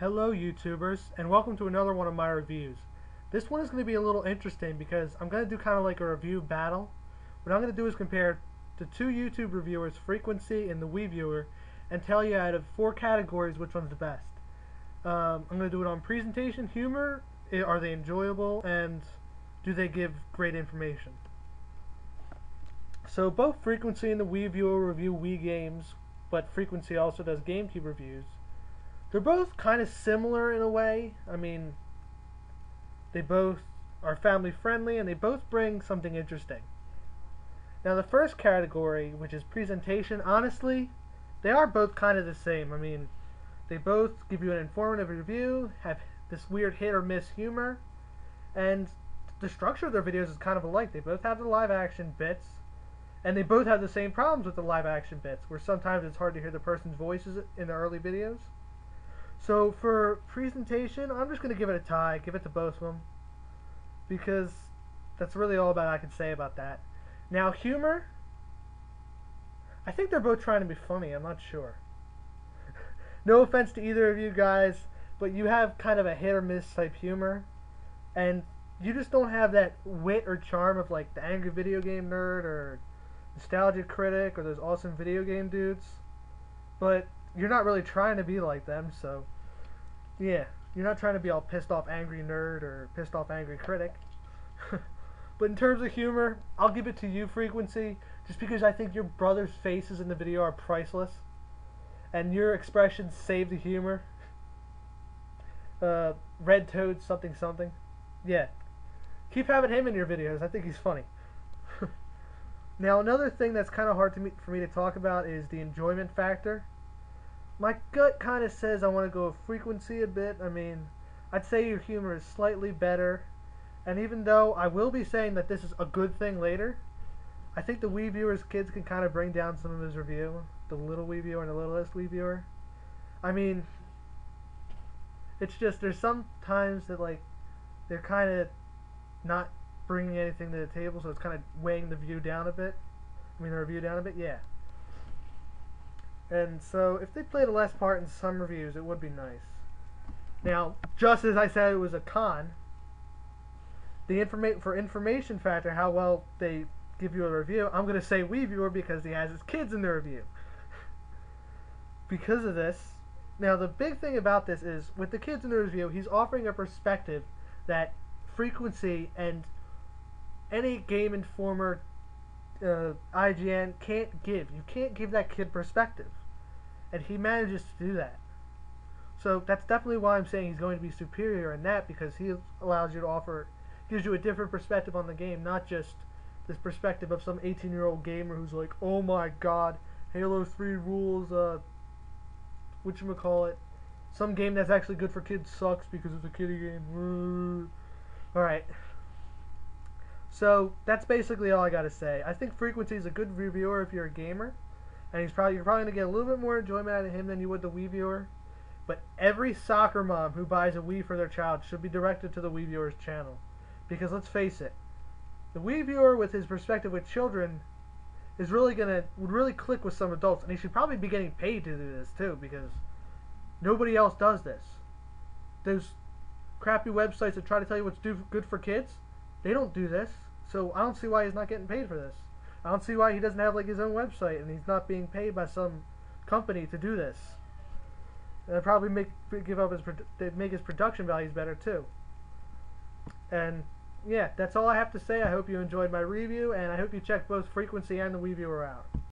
Hello YouTubers, and welcome to another one of my reviews. This one is going to be a little interesting because I'm going to do kind of like a review battle. What I'm going to do is compare the two YouTube reviewers, FreQuenczy and the Wiiviewr, and tell you out of 4 categories which one's the best. I'm going to do it on presentation, humor, are they enjoyable, and do they give great information. So both FreQuenczy and the Wiiviewr review Wii games, but FreQuenczy also does GameCube reviews. They're both kind of similar in a way. I mean, they both are family friendly and they both bring something interesting. Now the first category, which is presentation, honestly, they are both kind of the same. I mean, they both give you an informative review, have this weird hit or miss humor, and the structure of their videos is kind of alike. They both have the live action bits, and they both have the same problems with the live action bits, where sometimes it's hard to hear the person's voices in the early videos. So for presentation, I'm just going to give it a tie, give it to both of them, because that's really all I can say about that. Now humor, I think they're both trying to be funny, I'm not sure. No offense to either of you guys, but you have kind of a hit or miss type humor, and you just don't have that wit or charm of like the angry video game nerd or nostalgia critic or those awesome video game dudes, but you're not really trying to be like them, so yeah, you're not trying to be all pissed off angry nerd or pissed off angry critic. But in terms of humor, I'll give it to you, FreQuenczy, just because I think your brother's faces in the video are priceless, and your expressions save the humor. Red Toad something something. Yeah, keep having him in your videos. I think he's funny. Now another thing that's kind of hard for me to talk about is the enjoyment factor. My gut kind of says I want to go with FreQuenczy a bit. I mean, I'd say your humor is slightly better, and even though I will be saying that this is a good thing later, I think the Wiiviewr's kids can kind of bring down some of his review, the little Wiiviewr and the littlest Wiiviewr. I mean, it's just there's some times that like they're kind of not bringing anything to the table, so it's kind of weighing the review down a bit. Yeah. And so if they played a less part in some reviews, it would be nice. Now, just as I said it was a con, the information factor, how well they give you a review, I'm going to say Wiiviewr because he has his kids in the review. Because of this, now the big thing about this is, with the kids in the review, he's offering a perspective that FreQuenczy and any Game Informer IGN can't give. You can't give that kid perspective, and he manages to do that. So that's definitely why I'm saying he's going to be superior in that, because he allows you to offer, gives you a different perspective on the game, not just this perspective of some 18-year-old gamer who's like, oh my god, Halo 3 rules, whatchamacallit, some game that's actually good for kids sucks because it's a kiddie game. Alright. So that's basically all I gotta say. I think FreQuenczy is a good reviewer if you're a gamer, and you're probably gonna get a little bit more enjoyment out of him than you would the Wiiviewr. But every soccer mom who buys a Wii for their child should be directed to the Wiiviewr's channel, because let's face it, the Wiiviewr with his perspective with children is would really click with some adults, and he should probably be getting paid to do this too, because nobody else does this. Those crappy websites that try to tell you what's good for kids, they don't do this, so I don't see why he's not getting paid for this. I don't see why he doesn't have like his own website and he's not being paid by some company to do this. And it'd probably make his production values better too. And yeah, that's all I have to say. I hope you enjoyed my review, and I hope you check both FreQuenczy and the Wiiviewr out.